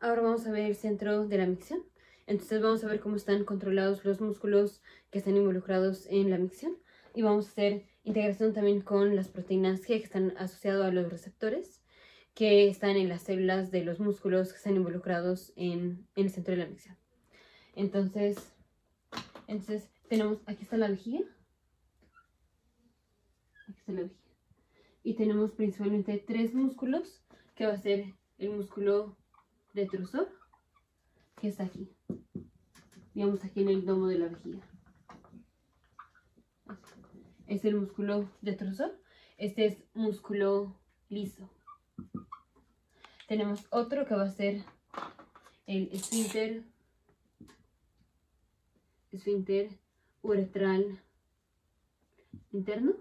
Ahora vamos a ver el centro de la micción. Entonces vamos a ver cómo están controlados los músculos que están involucrados en la micción. Y vamos a hacer integración también con las proteínas G que están asociadas a los receptores que están en las células de los músculos que están involucrados en el centro de la micción. Entonces tenemos, aquí está la vejiga. Aquí está la vejiga. Y tenemos principalmente tres músculos, que va a ser el músculo detrusor, que está aquí, digamos aquí en el domo de la vejiga. Es el músculo detrusor. Este es músculo liso. Tenemos otro que va a ser el esfínter uretral interno,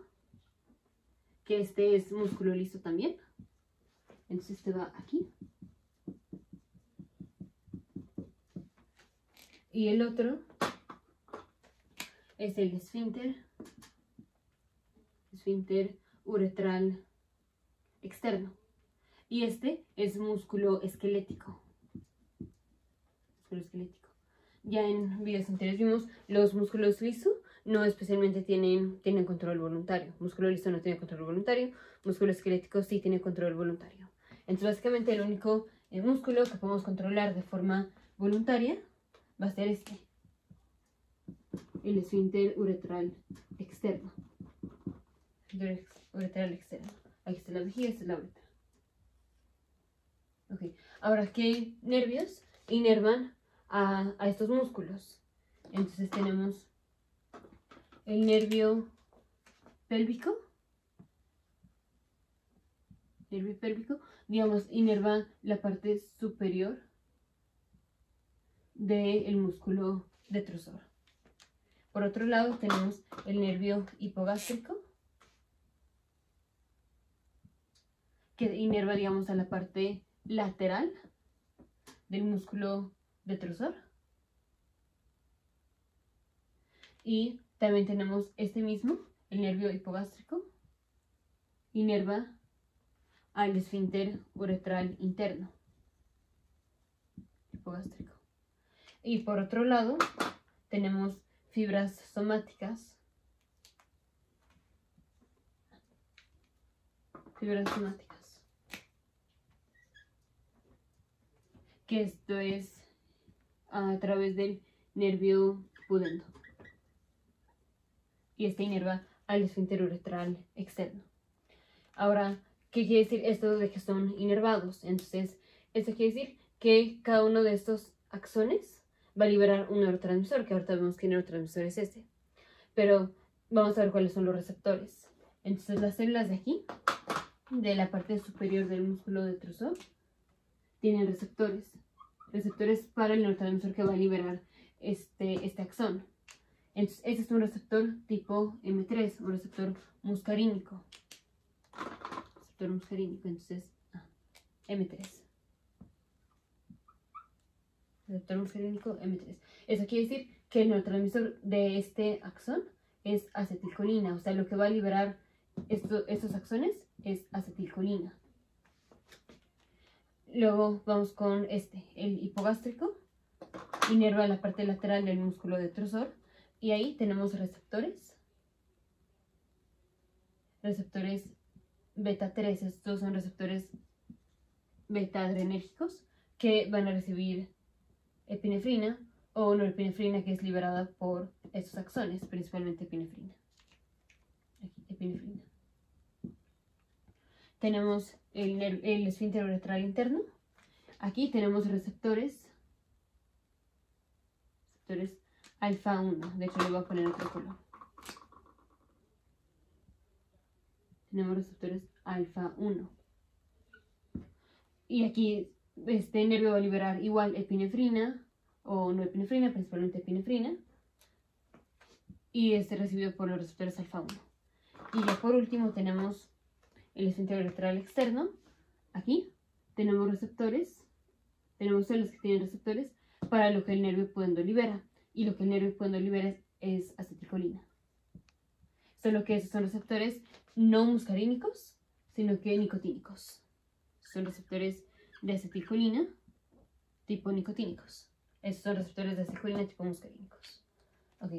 que este es músculo liso también. Entonces este va aquí. Y el otro es el esfínter uretral externo. Y este es músculo esquelético. Ya en videos anteriores vimos los músculos lisos no especialmente tienen control voluntario. Músculo liso no tiene control voluntario. Músculo esquelético sí tiene control voluntario. Entonces básicamente el único músculo que podemos controlar de forma voluntaria va a ser este. El esfínter uretral externo. Uretral externo. Aquí está la vejiga, esta es la uretra. Ok, ahora, ¿qué nervios inervan a estos músculos? Entonces tenemos el nervio pélvico. Digamos, inerva la parte superior del músculo detrusor. Por otro lado tenemos el nervio hipogástrico, que inerva, digamos, a la parte lateral del músculo detrusor. Y también tenemos este mismo, el nervio hipogástrico, inerva al esfínter uretral interno, hipogástrico. Y por otro lado tenemos fibras somáticas, que esto es a través del nervio pudendo, y este inerva al esfínter uretral externo. Ahora, ¿qué quiere decir esto de que son inervados? Entonces, esto quiere decir que cada uno de estos axones va a liberar un neurotransmisor, que ahorita vemos qué neurotransmisor es ese. Pero vamos a ver cuáles son los receptores. Entonces, las células de aquí, de la parte superior del músculo detrusor, tienen receptores para el neurotransmisor que va a liberar este axón. Entonces, este es un receptor tipo M3, un receptor muscarínico. Entonces, M3. Receptor muscarínico M3. Eso quiere decir que el neurotransmisor de este axón es acetilcolina. O sea, lo que va a liberar estos axones es acetilcolina. Luego vamos con el hipogástrico. Inerva la parte lateral del músculo detrusor. Y ahí tenemos receptores beta 3. Estos son receptores beta adrenérgicos que van a recibir epinefrina o norepinefrina, que es liberada por estos axones, principalmente epinefrina. Aquí, epinefrina. Tenemos el esfínter uretral interno. Aquí tenemos receptores alfa 1. De hecho, le voy a poner otro color. Tenemos receptores alfa 1. Y aquí este nervio va a liberar igual epinefrina o no epinefrina, principalmente epinefrina. Y recibido por los receptores alfa 1. Y ya por último tenemos el esfínter uretral externo. Aquí tenemos células que tienen receptores para lo que el nervio pudendo libera. Y lo que el nervio pudendo libera es acetilcolina. Solo que esos son receptores no muscarínicos, sino que nicotínicos. Son receptores de acetilcolina tipo nicotínicos. Estos son receptores de acetilcolina tipo muscarínicos. Ok.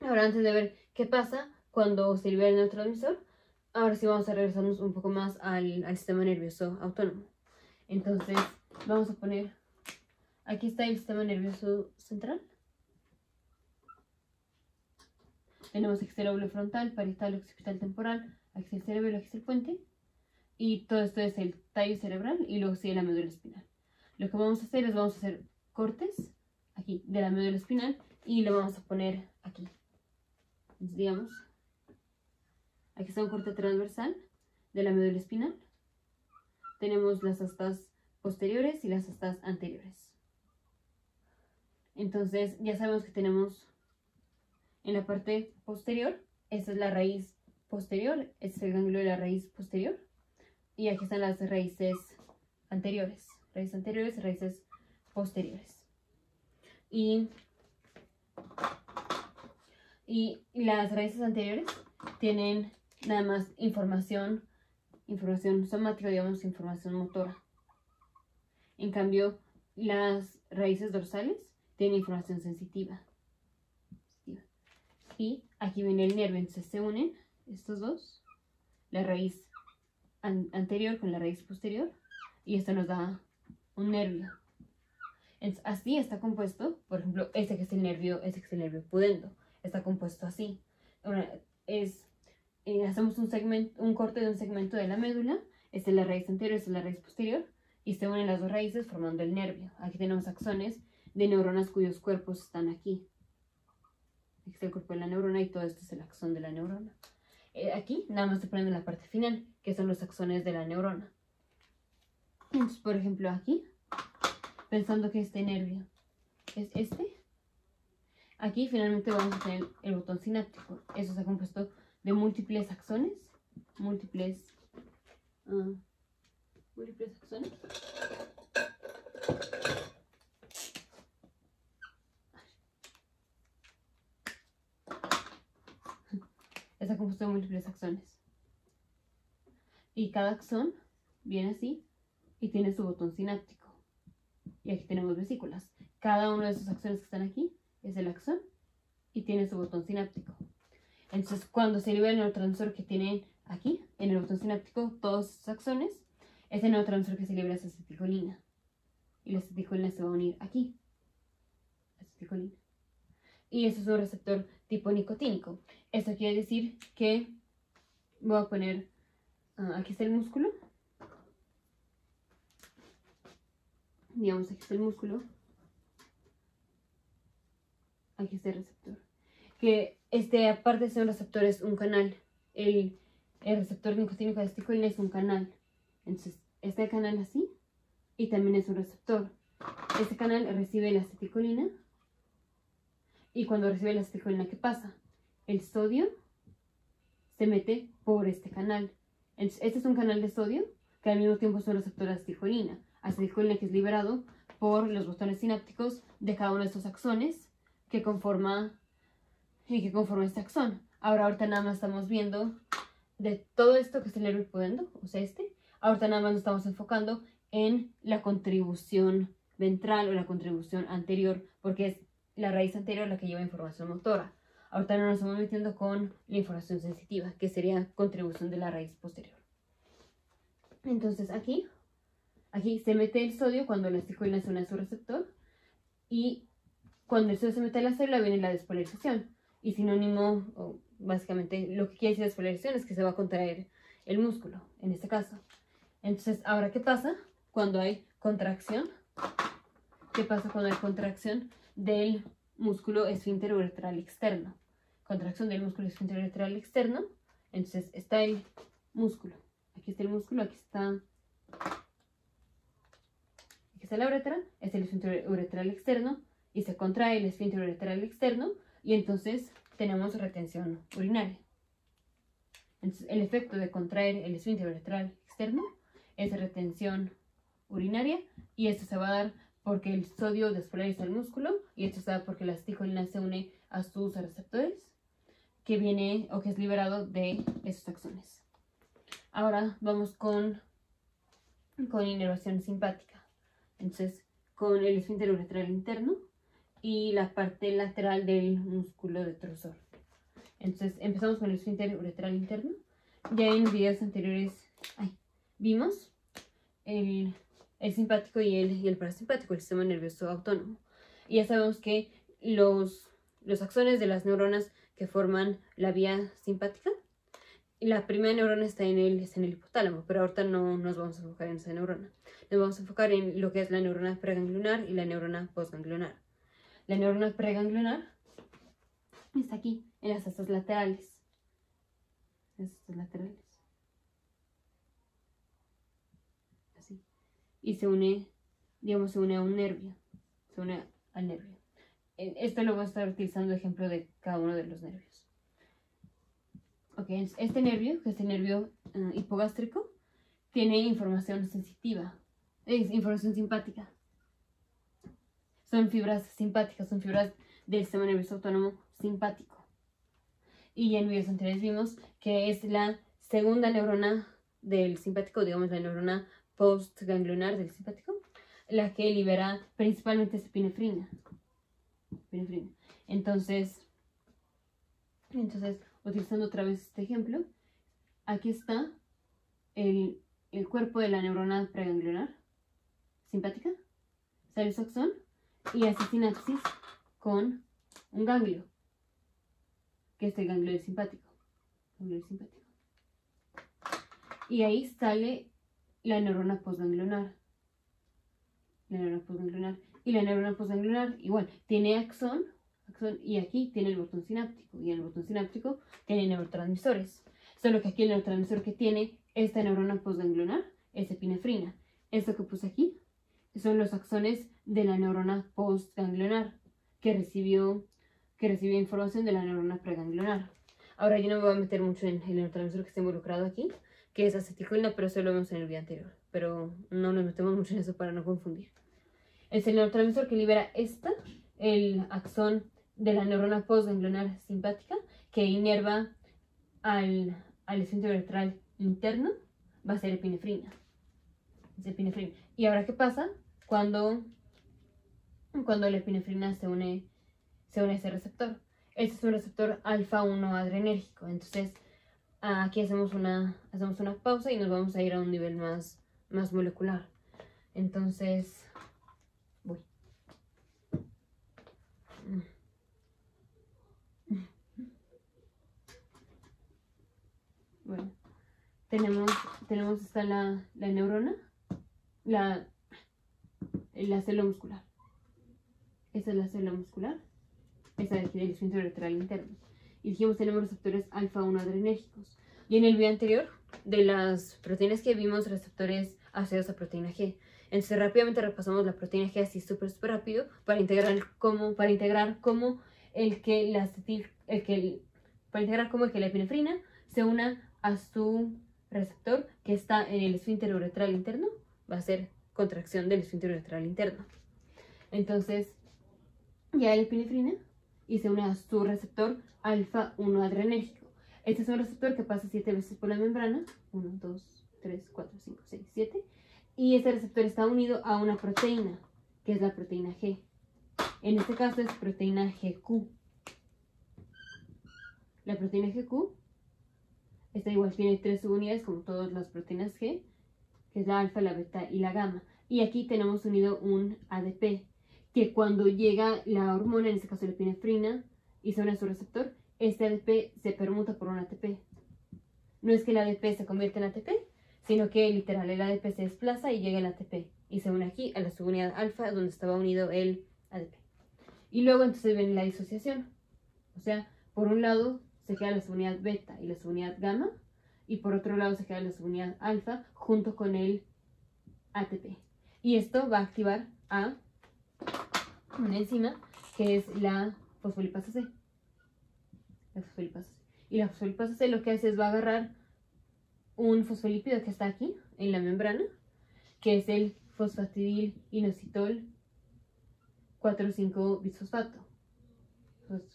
Ahora, antes de ver qué pasa cuando se libera el neurotransmisor, ahora sí vamos a regresarnos un poco más al sistema nervioso autónomo. Entonces, vamos a poner, aquí está el sistema nervioso central. Tenemos aquí el lóbulo frontal, parietal, occipital, temporal, aquí está el cerebelo, aquí está el puente. Y todo esto es el tallo cerebral y luego sigue la médula espinal. Lo que vamos a hacer es, vamos a hacer cortes aquí de la médula espinal y lo vamos a poner aquí. Entonces, digamos, aquí está un corte transversal de la médula espinal. Tenemos las astas posteriores y las astas anteriores. Entonces, ya sabemos que tenemos en la parte posterior, esta es la raíz posterior, este es el ganglio de la raíz posterior. Y aquí están las raíces anteriores y raíces posteriores. Y las raíces anteriores tienen nada más información somática, digamos, información motora. En cambio, las raíces dorsales tienen información sensitiva. Y aquí viene el nervio, entonces se unen estos dos, la raíz anterior con la raíz posterior, y esto nos da un nervio. Entonces, así está compuesto, por ejemplo, ese que es el nervio pudendo, está compuesto así. Ahora, hacemos un corte de un segmento de la médula, esta es la raíz anterior, esta es la raíz posterior, y se unen las dos raíces formando el nervio. Aquí tenemos axones de neuronas cuyos cuerpos están aquí. Aquí está el cuerpo de la neurona y todo esto es el axón de la neurona. Aquí nada más se ponen en la parte final, que son los axones de la neurona. Entonces, por ejemplo, aquí, pensando que este nervio es este, aquí finalmente vamos a tener el botón sináptico. Eso está compuesto de múltiples axones, múltiples axones. Está compuesto de múltiples axones. Y cada axón viene así y tiene su botón sináptico. Y aquí tenemos vesículas. Cada uno de esos axones que están aquí es el axón y tiene su botón sináptico. Entonces, cuando se libera el neurotransmisor que tienen aquí, en el botón sináptico, todos esos axones, ese neurotransmisor que se libera es acetilcolina. Y la acetilcolina se va a unir aquí. Acetilcolina. Y eso es un receptor tipo nicotínico. Esto quiere decir que voy a poner, aquí está el músculo. Digamos, aquí está el músculo. Aquí está el receptor. Que aparte de ser un receptor, es un canal. El receptor nicotínico de acetilcolina es un canal. Entonces, este canal así, y también es un receptor. Este canal recibe la acetilcolina. Y cuando recibe la acetilcolina, ¿qué pasa? El sodio se mete por este canal. Entonces, este es un canal de sodio que al mismo tiempo es un receptor de acetilcolina. Acetilcolina que es liberado por los botones sinápticos de cada uno de estos axones que conforma este axón. Ahorita nada más estamos viendo de todo esto que es el nervio pudendo, o sea ahorita nada más nos estamos enfocando en la contribución ventral o la contribución anterior, porque es la raíz anterior la que lleva información motora. Ahorita no nos estamos metiendo con la información sensitiva, que sería contribución de la raíz posterior. Entonces aquí se mete el sodio cuando la acetilcolina se une a su receptor, y cuando el sodio se mete a la célula viene la despolarización. Y sinónimo, o básicamente lo que quiere decir despolarización es que se va a contraer el músculo, en este caso. Entonces, ahora, ¿qué pasa cuando hay contracción? ¿Qué pasa cuando hay contracción del músculo esfínter uretral externo? Contracción del músculo esfínter uretral externo. Entonces, está el músculo. Aquí está el músculo, aquí está la uretra, es el esfínter uretral externo, y se contrae el esfínter uretral externo, y entonces tenemos retención urinaria. Entonces, el efecto de contraer el esfínter uretral externo es retención urinaria, y esto se va a dar porque el sodio despolariza el músculo, y esto se da porque la acetilcolina se une a sus receptores, que viene o que es liberado de esos axones. Ahora vamos con inervación simpática. Entonces, con el esfínter uretral interno y la parte lateral del músculo detrusor. Entonces empezamos con el esfínter uretral interno. Ya en videos anteriores vimos el simpático y el parasimpático, el sistema nervioso autónomo. Y ya sabemos que los axones de las neuronas que forman la vía simpática, la primera neurona está en el hipotálamo, pero ahorita no nos vamos a enfocar en esa neurona. Nos vamos a enfocar en lo que es la neurona preganglionar y la neurona postganglionar. La neurona preganglionar está aquí, en las astas laterales. Así. Y se une, digamos, se une a un nervio. Se une al nervio. Esto lo voy a estar utilizando de ejemplo de cada uno de los nervios. Ok, este nervio, que es el nervio hipogástrico, tiene información sensitiva, es información simpática. Son fibras simpáticas, son fibras del sistema nervioso autónomo simpático. Y en videos anteriores vimos que es la segunda neurona del simpático, digamos la neurona postganglionar del simpático, la que libera principalmente epinefrina. Entonces, utilizando otra vez este ejemplo, aquí está el cuerpo de la neurona preganglionar simpática, sale su axón y hace sinapsis con un ganglio, que es el ganglio del simpático. Y ahí sale la neurona postganglionar. Y la neurona postganglionar igual tiene axón y aquí tiene el botón sináptico. Y en el botón sináptico tiene neurotransmisores. Solo que aquí el neurotransmisor que tiene esta neurona postganglionar es epinefrina. Esto que puse aquí son los axones de la neurona postganglionar que recibió información de la neurona preganglionar. Ahora yo no me voy a meter mucho en el neurotransmisor que está involucrado aquí, que es acetilcolina, pero eso lo vemos en el video anterior. Pero no nos metemos mucho en eso para no confundir. Es el neurotransmisor que libera el axón de la neurona postganglionar simpática, que inerva al esfínter uretral interno, va a ser epinefrina. ¿Y ahora qué pasa cuando la epinefrina se une a ese receptor? Este es un receptor alfa-1 adrenérgico. Entonces aquí hacemos una pausa y nos vamos a ir a un nivel más molecular. Entonces voy. Bueno, tenemos esta la neurona, la célula muscular. Esta es la célula muscular. Esta de aquí del esfínter uretral interno. Y dijimos tenemos receptores alfa-1 adrenérgicos. Y en el video anterior, de las proteínas que vimos, receptores asociados a proteína G. Entonces rápidamente repasamos la proteína G así súper rápido para integrar cómo la epinefrina se una a su receptor que está en el esfínter uretral interno. Va a ser contracción del esfínter uretral interno. Entonces ya la epinefrina y se une a su receptor alfa-1 adrenérgico. Este es un receptor que pasa 7 veces por la membrana. 1, 2, 3, 4, 5, 6, 7. Y este receptor está unido a una proteína, que es la proteína G. En este caso es proteína GQ. La proteína GQ, esta igual tiene 3 subunidades como todas las proteínas G, que es la alfa, la beta y la gamma. Y aquí tenemos unido un ADP, que cuando llega la hormona, en este caso la epinefrina, y se une a su receptor, este ADP se permuta por un ATP. No es que el ADP se convierta en ATP, sino que literal el ADP se desplaza y llega el ATP y se une aquí a la subunidad alfa donde estaba unido el ADP. Y luego entonces viene la disociación. O sea, por un lado se queda la subunidad beta y la subunidad gamma, y por otro lado se queda la subunidad alfa junto con el ATP. Y esto va a activar a una enzima que es la fosfolipasa C. Y la fosfolipasa C lo que hace es va a agarrar un fosfolípido que está aquí en la membrana, que es el fosfatidil inositol 4,5 bisfosfato.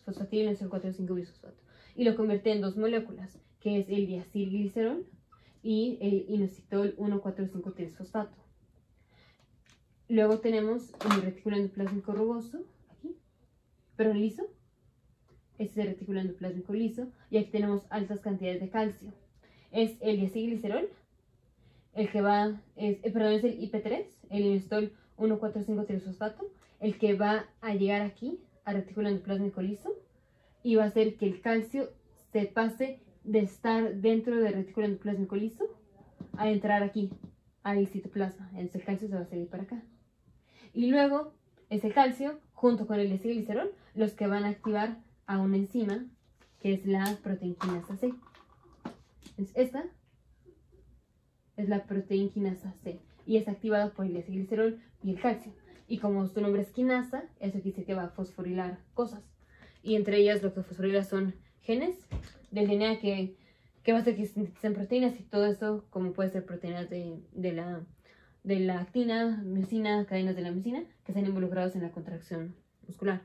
Fosfatidil inositol 4,5 bisfosfato. Y lo convierte en 2 moléculas, que es el diacilglicerol y el inositol 1,4,5 trisfosfato. Luego tenemos el retículo endoplásmico rugoso, aquí, pero liso. Este es el retículo endoplásmico liso. Y aquí tenemos altas cantidades de calcio. Es el diacilglicerol, el que va, perdón, es el IP3, el inositol 1,4,5-triosfosfato, el que va a llegar aquí, al retículo endoplásmico liso, y va a hacer que el calcio se pase de estar dentro del retículo endoplásmico liso a entrar aquí, al citoplasma. Entonces el calcio se va a salir para acá. Y luego es el calcio, junto con el diacilglicerol, los que van a activar a una enzima, que es la proteinquinasa C. Entonces esta es la proteinquinasa C y es activada por el diacilglicerol y el calcio. Y como su nombre es quinasa, eso quiere decir que va a fosforilar cosas. Y entre ellas lo que fosforila son genes del DNA que va a hacer que se sinteticen proteínas y todo eso, como puede ser proteínas de la actina, miosina, cadenas de la miosina, que están involucrados en la contracción muscular.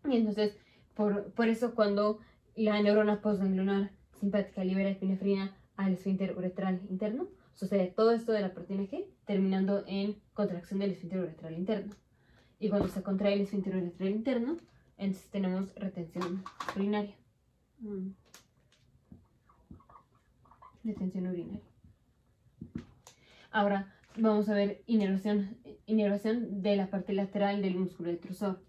Y entonces, por eso cuando la neurona postganglionar simpática libera epinefrina al esfínter uretral interno, sucede todo esto de la proteína G, terminando en contracción del esfínter uretral interno. Y cuando se contrae el esfínter uretral interno, entonces tenemos retención urinaria. Retención urinaria. Ahora vamos a ver inervación de la parte lateral del músculo detrusor.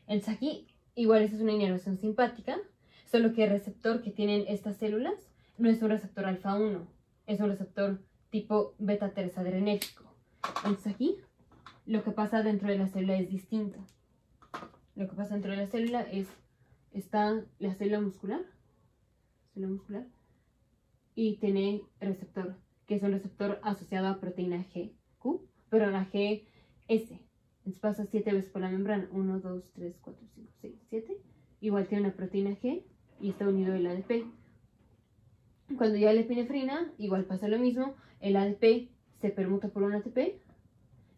Entonces aquí, igual esta es una inervación simpática, solo que el receptor que tienen estas células no es un receptor alfa 1, es un receptor tipo beta 3 adrenérgico. Entonces aquí, lo que pasa dentro de la célula es distinto. Lo que pasa dentro de la célula está la célula muscular, y tiene receptor, que es un receptor asociado a proteína GQ, pero la GS. Entonces pasa 7 veces por la membrana, 1, 2, 3, 4, 5, 6, 7. Igual tiene una proteína G y está unido el ADP. Cuando llega la epinefrina, igual pasa lo mismo, el ADP se permuta por un ATP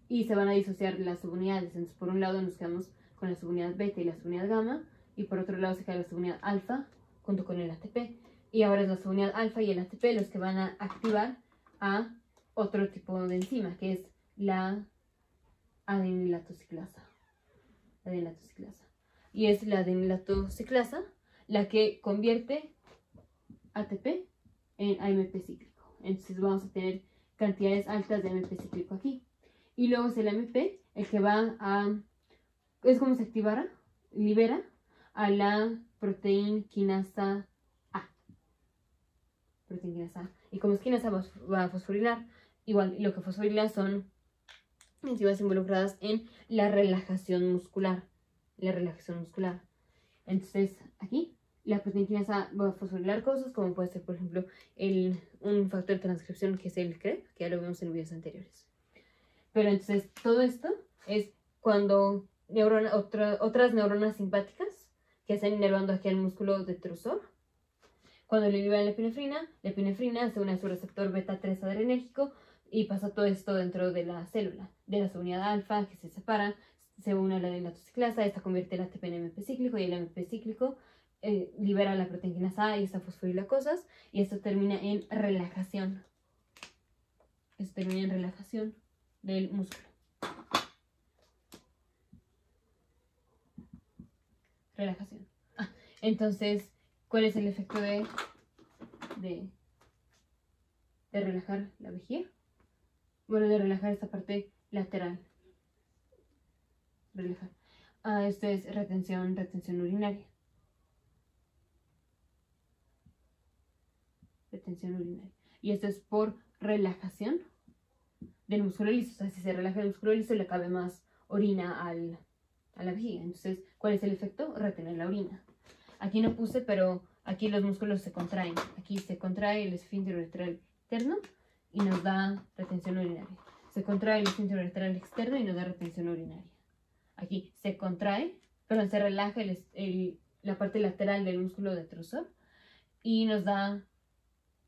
y se van a disociar las subunidades. Entonces por un lado nos quedamos con la subunidad beta y la subunidad gamma, y por otro lado se queda la subunidad alfa junto con el ATP. Y ahora es la subunidad alfa y el ATP los que van a activar a otro tipo de enzima, que es la adenilatociclasa. Y es la adenilatociclasa la que convierte ATP en AMP cíclico. Entonces vamos a tener cantidades altas de AMP cíclico aquí. Y luego es el AMP el que va a... Es como si activara, libera a la proteinquinasa A. Y como es quinasa va a fosforilar. Igual lo que fosforila son enzimas involucradas en la relajación muscular. Entonces aquí la proteinquinasa va a fosforilar cosas como puede ser, por ejemplo, un factor de transcripción que es el CREP, que ya lo vimos en videos anteriores. Pero entonces todo esto es cuando otras neuronas simpáticas que están inervando aquí al músculo detrusor, cuando le liberan la epinefrina se une a su receptor beta 3 adrenérgico y pasa todo esto dentro de la célula, de la subunidad alfa que se separa, se une a la adenilatociclasa, esta convierte el ATP en AMP cíclico y el AMP cíclico libera la proteinquinasa A y esta fosforila cosas, y esto termina en relajación. Del músculo. Relajación. Entonces, ¿cuál es el efecto de relajar la vejiga? Bueno, de relajar esta parte lateral. Relajar. Esto es retención urinaria. Y esto es por relajación del músculo liso. O sea, si se relaja el músculo liso, le cabe más orina a la vejiga. Entonces, ¿cuál es el efecto? Retener la orina. Aquí no puse, pero aquí los músculos se contraen. Aquí se contrae el esfínter uretral interno y nos da retención urinaria. Se contrae el esfínter uretral externo y nos da retención urinaria. Aquí se contrae, perdón, se relaja la parte lateral del músculo detrusor y nos da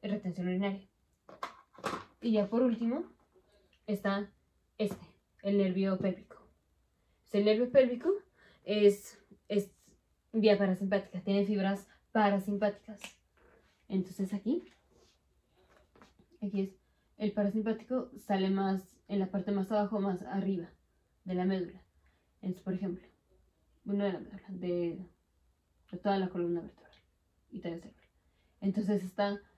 retención urinaria. Y ya por último está el nervio pélvico. El nervio pélvico es vía parasimpática, tiene fibras parasimpáticas. Entonces aquí es el parasimpático, sale más en la parte más abajo, más arriba de la médula. Entonces, por ejemplo, bueno, de la médula, de toda la columna vertebral y tallo cerebral. Entonces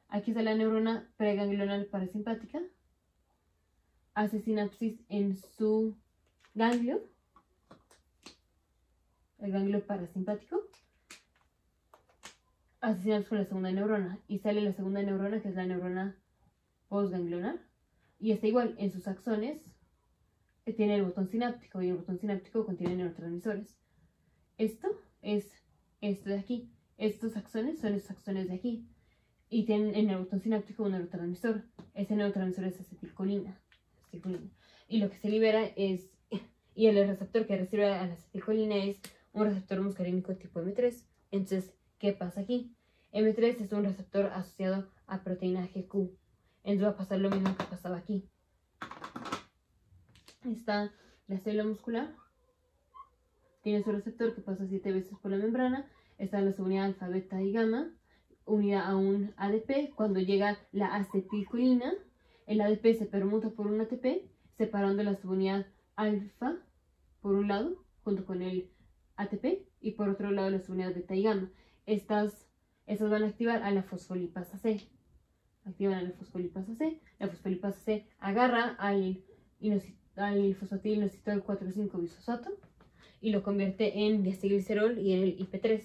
aquí está la neurona preganglional parasimpática, hace sinapsis en su ganglio, el ganglio parasimpático, hace sinapsis con la segunda neurona y sale la segunda neurona, que es la neurona postganglionar, y está igual en sus axones, tiene el botón sináptico y el botón sináptico contiene neurotransmisores. Esto es esto de aquí. Estos axones son estos axones de aquí y tienen en el botón sináptico un neurotransmisor. Ese neurotransmisor es acetilcolina. Y lo que se libera es, y el receptor que recibe a la acetilcolina es un receptor muscarínico tipo M3. Entonces, ¿qué pasa aquí? M3 es un receptor asociado a proteína GQ. Entonces va a pasar lo mismo que pasaba aquí. Está la célula muscular, tiene su receptor que pasa 7 veces por la membrana. Está la subunidad alfa, beta y gamma, unida a un ADP. Cuando llega la acetilcolina, el ADP se permuta por un ATP, separando la subunidad alfa por un lado, junto con el ATP, y por otro lado la subunidad beta y gamma. Estas van a activar a la fosfolipasa C. Activan a la fosfolipasa C. La fosfolipasa C agarra al fosfatilinositol 4,5-bisfosfato y lo convierte en diacilglicerol y en el IP3.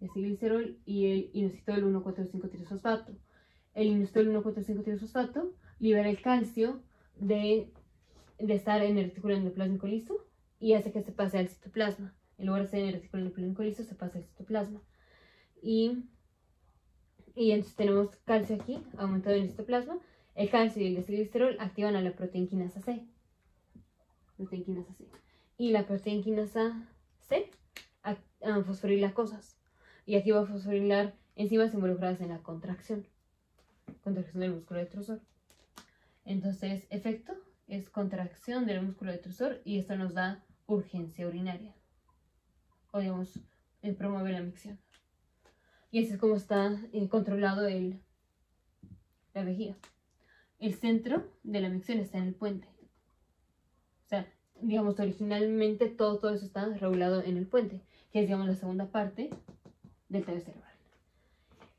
Diacilglicerol y el inositol 1,4,5-triosfosfato. El inositol 1,4,5-triosfosfato libera el calcio de estar en el retículo endoplásmico liso y hace que se pase al citoplasma. En lugar de estar en el retículo endoplásmico liso, se pasa al citoplasma. Y entonces tenemos calcio aquí, aumentado en el citoplasma. El calcio y el diacilglicerol activan a la proteinquinasa C. Y la proteinquinasa C fosforila cosas. Y aquí va a fosforilar enzimas involucradas en la contracción del músculo detrusor. Entonces, efecto es contracción del músculo detrusor y esto nos da urgencia urinaria. O digamos, promueve la micción. Y así es como está controlado la vejiga. El centro de la micción está en el puente. O sea, digamos, originalmente todo eso está regulado en el puente, que es, digamos, la segunda parte del tallo cerebral.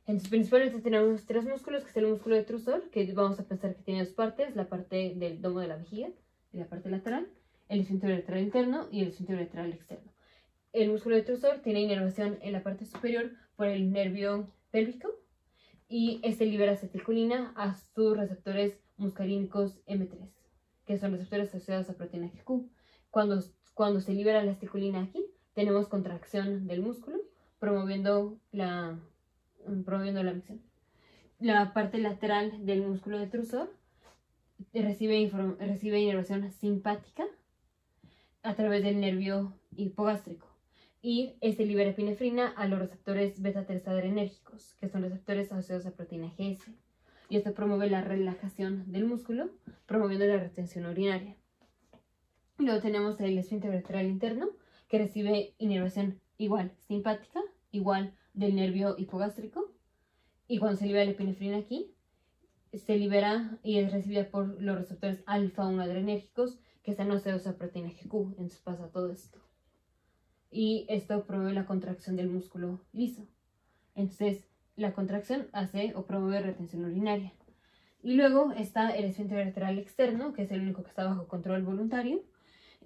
Entonces, principalmente tenemos 3 músculos, que es el músculo detrusor, que vamos a pensar que tiene 2 partes, la parte del domo de la vejiga y la parte lateral, el esfínter uretral interno y el esfínter uretral externo. El músculo detrusor tiene inervación en la parte superior por el nervio pélvico y este libera acetilcolina a sus receptores muscarínicos M3, que son receptores asociados a proteína GQ. Cuando se libera la acetilcolina aquí, tenemos contracción del músculo, promoviendo la micción. La parte lateral del músculo detrusor recibe inervación simpática a través del nervio hipogástrico y este libera epinefrina a los receptores beta-3 adrenérgicos, que son receptores asociados a proteína GS. Y esto promueve la relajación del músculo, promoviendo la retención urinaria. Luego tenemos el esfínter uretral interno, que recibe inervación igual simpática, igual del nervio hipogástrico. Y cuando se libera la epinefrina aquí, se libera y es recibida por los receptores alfa-1 adrenérgicos, que están asociados a proteína GQ. Entonces pasa todo esto. Y esto promueve la contracción del músculo liso. Entonces, la contracción hace o promueve retención urinaria. Y luego está el esfínter uretral externo, que es el único que está bajo control voluntario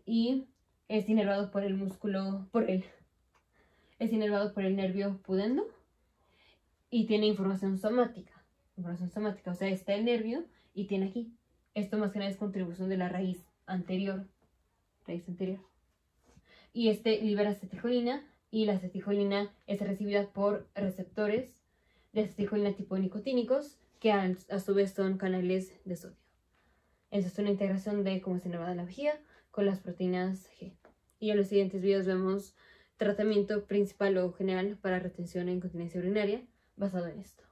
y es inervado por el nervio pudendo y tiene información somática. O sea, está el nervio y tiene aquí. Esto más que nada es contribución de la raíz anterior. Y este libera acetilcolina y la acetilcolina es recibida por receptores de acetilcolina tipo nicotínicos que a su vez son canales de sodio. Esa es una integración de cómo se inerva la vejiga con las proteínas G. Y en los siguientes videos vemos tratamiento principal o general para retención e incontinencia urinaria basado en esto.